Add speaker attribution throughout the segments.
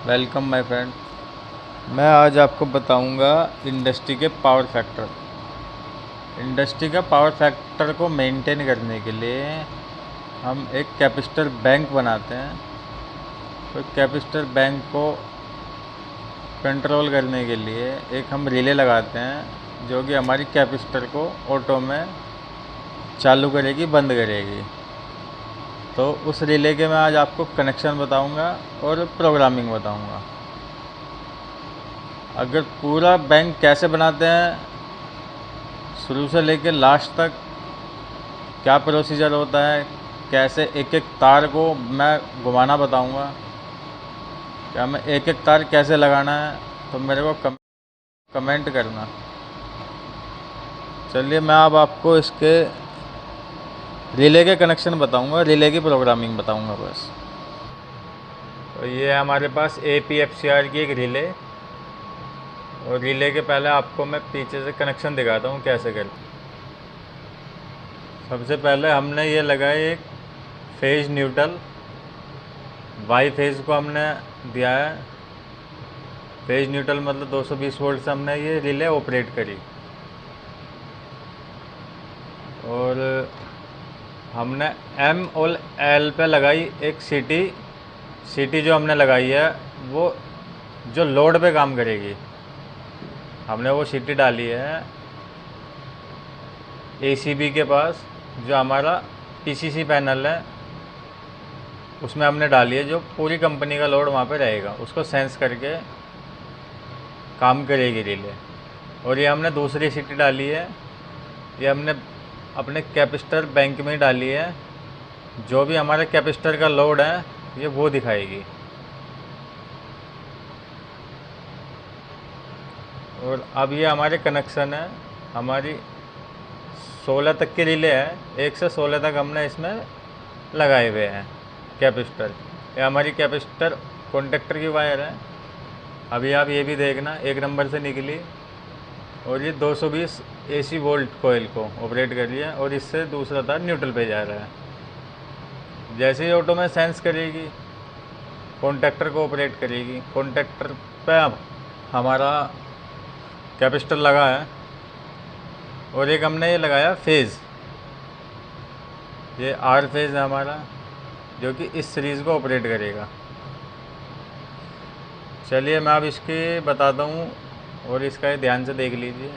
Speaker 1: Welcome my friend. मैं आज आपको बताऊंगा इंडस्ट्री के पावर फैक्टर। इंडस्ट्री का पावर फैक्टर को मेंटेन करने के लिए हम एक कैपेसिटर बैंक बनाते हैं। तो कैपेसिटर बैंक को कंट्रोल करने के लिए एक हम रिले लगाते हैं जो कि हमारी कैपेसिटर को ऑटो में चालू करेगी, बंद करेगी। तो उस रिले के मैं आज आपको कनेक्शन बताऊंगा और प्रोग्रामिंग बताऊंगा। अगर पूरा बैंक कैसे बनाते हैं शुरू से लेकर लास्ट तक, क्या प्रोसीजर होता है, कैसे एक एक तार को मैं घुमाना बताऊंगा, क्या मैं एक एक तार कैसे लगाना है, तो मेरे को कमेंट करना। चलिए मैं अब आपको इसके रिले के कनेक्शन बताऊंगा, रिले की प्रोग्रामिंग बताऊंगा बस। तो ये है हमारे पास APFCR की एक रिले, और रिले के पहले आपको मैं पीछे से कनेक्शन दिखाता हूँ कैसे करते। सबसे पहले हमने ये लगाया एक फेज न्यूट्रल, वाई फेज को हमने दिया है। फेज न्यूट्रल मतलब 220 वोल्ट से हमने ये रिले ऑपरेट करी। और हमने M और L पे लगाई एक सीटी जो हमने लगाई है वो जो लोड पे काम करेगी। हमने वो सीटी डाली है ACB के पास, जो हमारा PCC पैनल है उसमें हमने डाली है, जो पूरी कंपनी का लोड वहाँ पे रहेगा, उसको सेंस करके काम करेगी रिले। और ये हमने दूसरी सीटी डाली है, ये हमने अपने कैपेसिटर बैंक में डाली है, जो भी हमारे कैपेसिटर का लोड है ये वो दिखाएगी। और अब ये हमारे कनेक्शन है, हमारी 16 तक की रिले है, 1 से 16 तक हमने इसमें लगाए हुए हैं कैपेसिटर। ये हमारी कैपेसिटर कॉन्टेक्टर की वायर है। अभी आप ये भी देखना, 1 नंबर से निकली और ये 220 AC वोल्ट कोयल को ऑपरेट कर रही है, और इससे दूसरा तार न्यूट्रल पे जा रहा है। जैसे ही ऑटो में सेंस करेगी कॉन्टेक्टर को ऑपरेट करेगी। कॉन्टेक्टर पे अब हमारा कैपेसिटर लगा है, और एक हमने ये लगाया फेज़, ये R फेज़ है हमारा, जो कि इस सीरीज़ को ऑपरेट करेगा। चलिए मैं अब इसकी बताता हूँ, और इसका ये ध्यान से देख लीजिए।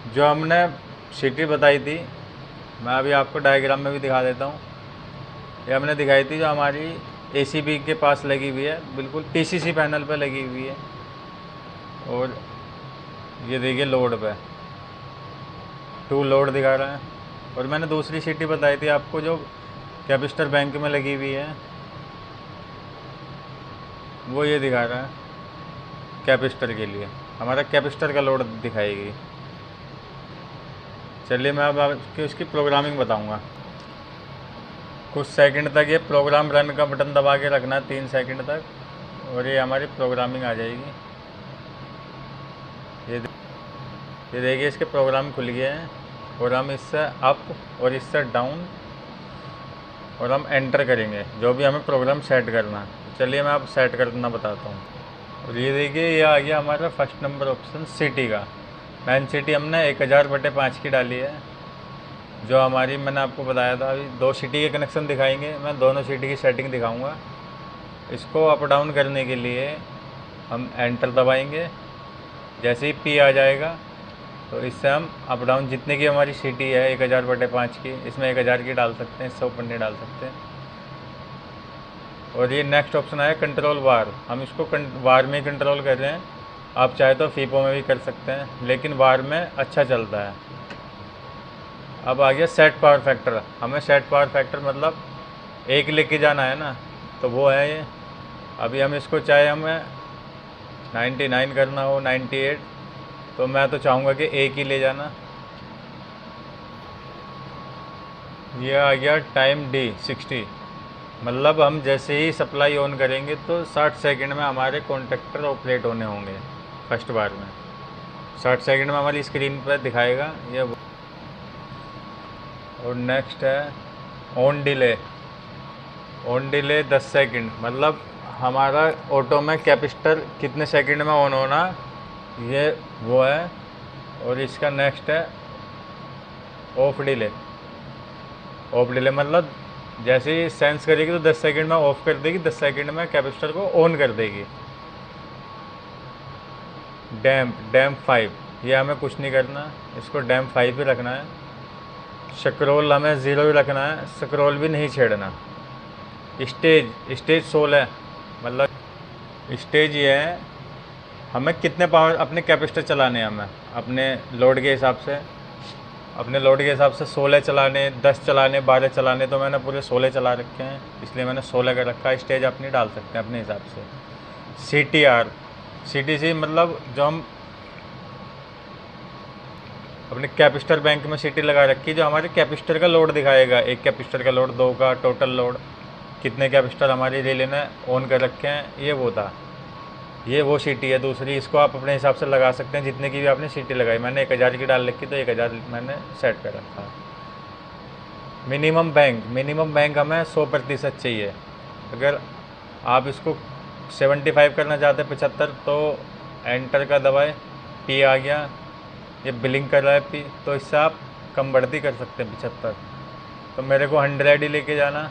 Speaker 1: जो हमने सीटी बताई थी, मैं अभी आपको डायग्राम में भी दिखा देता हूँ। ये हमने दिखाई थी जो हमारी ACB के पास लगी हुई है, बिल्कुल PCC पैनल पे लगी हुई है। और ये देखिए लोड पे 2 लोड दिखा रहा है। और मैंने दूसरी सीटी बताई थी आपको जो कैपेसिटर बैंक में लगी हुई है, वो ये दिखा रहा है कैपेसिटर के लिए, हमारा कैपेसिटर का लोड दिखाएगी। चलिए मैं अब आपको इसकी प्रोग्रामिंग बताऊंगा। कुछ सेकंड तक ये प्रोग्राम रन का बटन दबा के रखना है, 3 सेकंड तक, और ये हमारी प्रोग्रामिंग आ जाएगी। ये देखिए इसके प्रोग्राम खुल गए हैं, और हम इससे अप और इससे डाउन, और हम एंटर करेंगे जो भी हमें प्रोग्राम सेट करना है। चलिए मैं अब सेट करना बताता हूँ। और ये देखिए ये आ गया हमारा फर्स्ट नंबर ऑप्शन सिटी का। मैन सिटी हमने 1000/5 की डाली है, जो हमारी मैंने आपको बताया था। अभी 2 सिटी के कनेक्शन दिखाएंगे, मैं दोनों सिटी की सेटिंग दिखाऊंगा। इसको अप डाउन करने के लिए हम एंटर दबाएंगे। जैसे ही P आ जाएगा तो इससे हम अप डाउन जितने की हमारी सिटी है 1000/5 की, इसमें 1000 की डाल सकते हैं, इससे ऊपर नहीं डाल सकते। और ये नेक्स्ट ऑप्शन आया कंट्रोल वार, हम इसको वार में कंट्रोल कर रहे हैं। आप चाहे तो फीपो में भी कर सकते हैं, लेकिन वार में अच्छा चलता है। अब आ गया सेट पावर फैक्टर। हमें सेट पावर फैक्टर मतलब 1 लेके जाना है ना, तो वो है ये। अभी हम इसको चाहे हमें 99 करना हो, 98, तो मैं तो चाहूँगा कि 1 ही ले जाना। ये आ गया टाइम D 60, मतलब हम जैसे ही सप्लाई ऑन करेंगे तो 60 सेकंड में हमारे कॉन्टेक्टर ऑपरेट होने होंगे। फर्स्ट बार में 60 सेकंड में हमारी स्क्रीन पर दिखाएगा ये। और नेक्स्ट है on delay. On delay 10 second, मतलब हमारा ऑटो में कैपेसिटर कितने सेकंड में ऑन होना, ये वो है। और इसका नेक्स्ट है ऑफ डिले। ऑफ डिले मतलब जैसे ही सेंस करेगी तो 10 सेकंड में ऑफ कर देगी, 10 सेकंड में कैपेसिटर को ऑन कर देगी। डैम्प 5, ये हमें कुछ नहीं करना, इसको डैम्प 5 ही रखना है। स्क्रॉल हमें 0 ही रखना है, स्क्रॉल भी नहीं छेड़ना। स्टेज 16 मतलब स्टेज ये है हमें कितने पावर अपने कैपेसिटर चलाने हैं, हमें अपने लोड के हिसाब से 16 चलाने, 10 चलाने, 12 चलाने। तो मैंने पूरे 16 चला रखे हैं, इसलिए मैंने 16 का रखा है। स्टेज अपनी डाल सकते हैं अपने हिसाब से। CTC मतलब जो हम अपने कैपेसिटर बैंक में सीटी लगा रखी है, जो हमारे कैपेसिटर का लोड दिखाएगा, एक कैपेसिटर का लोड, 2 का टोटल लोड, कितने कैपेसिटर हमारे रिले ने ऑन कर रखे हैं, ये वो सीटी है। दूसरी इसको आप अपने हिसाब से लगा सकते हैं, जितने की भी आपने सीटी लगाई। मैंने 1000 की डाल रखी तो 1000 मैंने सेट कर रखा है। मिनिमम बैंक हमें 100% चाहिए। अगर आप इसको 75 करना चाहते हैं, 75, तो एंटर का दबाए, पी आ गया, ये बिलिंग कर रहा है पी, तो इससे आप कम बढ़ती कर सकते हैं 75। तो मेरे को 100 ही लेके जाना,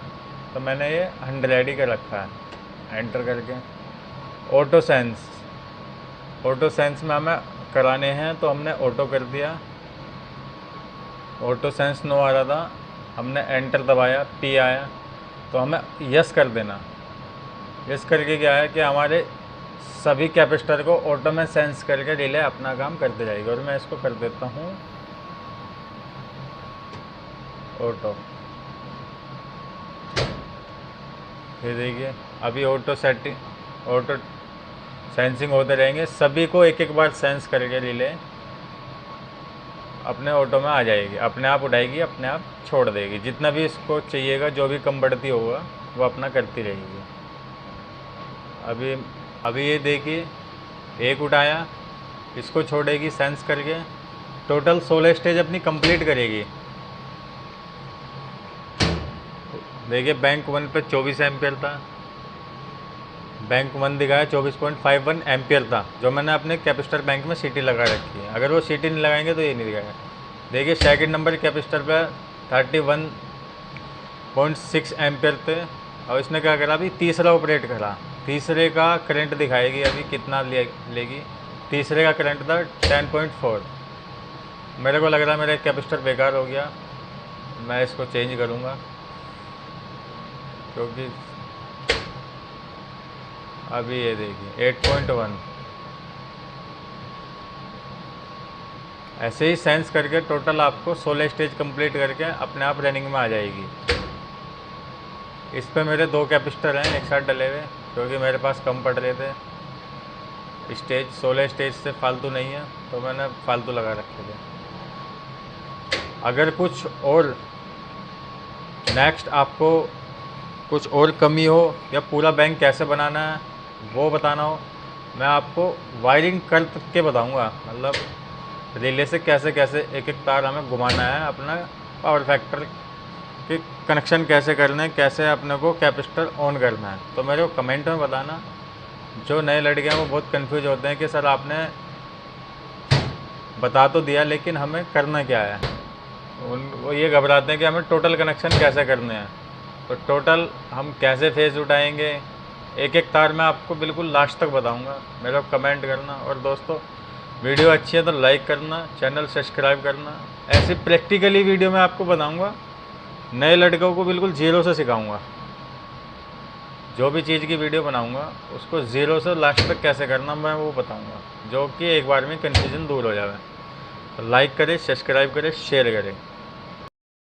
Speaker 1: तो मैंने ये 100 ही कर रखा है। एंटर करके ऑटो सेंस में हमें कराने हैं, तो हमने ऑटो कर दिया। ऑटो सेंस नो आ रहा था, हमने एंटर दबाया, पी आया, तो हमें यस कर देना। यस करके क्या है कि हमारे सभी कैपेसिटर को ऑटो में सेंस करके रिले अपना काम करते जाएगी। और मैं इसको कर देता हूँ ऑटो। ये देखिए अभी ऑटो सेंसिंग होते रहेंगे, सभी को एक एक बार सेंस करके रिले अपने ऑटो में आ जाएगी, अपने आप उठाएगी, अपने आप छोड़ देगी। जितना भी इसको चाहिएगा, जो भी कम बढ़ती होगा वो अपना करती रहेगी। अभी ये देखिए, एक उठाया, इसको छोड़ेगी सेंस करके, टोटल 16 स्टेज अपनी कंप्लीट करेगी। देखिए बैंक 1 पे 24 एम्पियर था, बैंक 1 दिखाया 24.51 एम्पियर था, जो मैंने अपने कैपेसिटर बैंक में सीटी लगा रखी है। अगर वो सीटी नहीं लगाएंगे तो ये नहीं दिखाएगा। देखिए सेकंड नंबर कैपेसिटर पे 31.6 एम्पियर थे, और इसने क्या करा, अभी तीसरा ऑपरेट करा। तीसरे का करंट दिखाएगी अभी कितना लेगी। तीसरे का करंट था 10.4। मेरे को लग रहा है मेरा कैपेसिटर बेकार हो गया, मैं इसको चेंज करूँगा, क्योंकि अभी ये देखिए 8.1। ऐसे ही सेंस करके टोटल आपको 16 स्टेज कंप्लीट करके अपने आप रनिंग में आ जाएगी। इस पे मेरे 2 कैपेसिटर हैं एक साथ डले हुए, क्योंकि मेरे पास कम पड़ रहे थे स्टेज। 16 स्टेज से फालतू नहीं है, तो मैंने फालतू लगा रखे थे। अगर कुछ और नेक्स्ट आपको कुछ और कमी हो, या पूरा बैंक कैसे बनाना है वो बताना हो, मैं आपको वायरिंग करके बताऊंगा। मतलब रिले से कैसे एक एक तार हमें घुमाना है, अपना पावर फैक्टर के कनेक्शन कैसे करना है, कैसे अपने को कैपेसिटर ऑन करना है। तो मेरे को कमेंट में बताना। जो नए लड़के हैं वो बहुत कंफ्यूज होते हैं कि सर आपने बता तो दिया, लेकिन हमें करना क्या है। वो ये घबराते हैं कि हमें टोटल कनेक्शन कैसे करने हैं। तो टोटल हम कैसे फेज उठाएंगे, एक एक तार मैं आपको बिल्कुल लास्ट तक बताऊंगा। मेरे को कमेंट करना, और दोस्तों वीडियो अच्छी है तो लाइक करना, चैनल सब्सक्राइब करना। ऐसी प्रैक्टिकली वीडियो मैं आपको बताऊंगा, नए लड़कों को बिल्कुल ज़ीरो से सिखाऊंगा। जो भी चीज़ की वीडियो बनाऊंगा उसको ज़ीरो से लास्ट तक कैसे करना मैं वो बताऊंगा, जो कि एक बार में कन्फ्यूजन दूर हो जाए। तो लाइक करें, सब्सक्राइब करें, शेयर करें।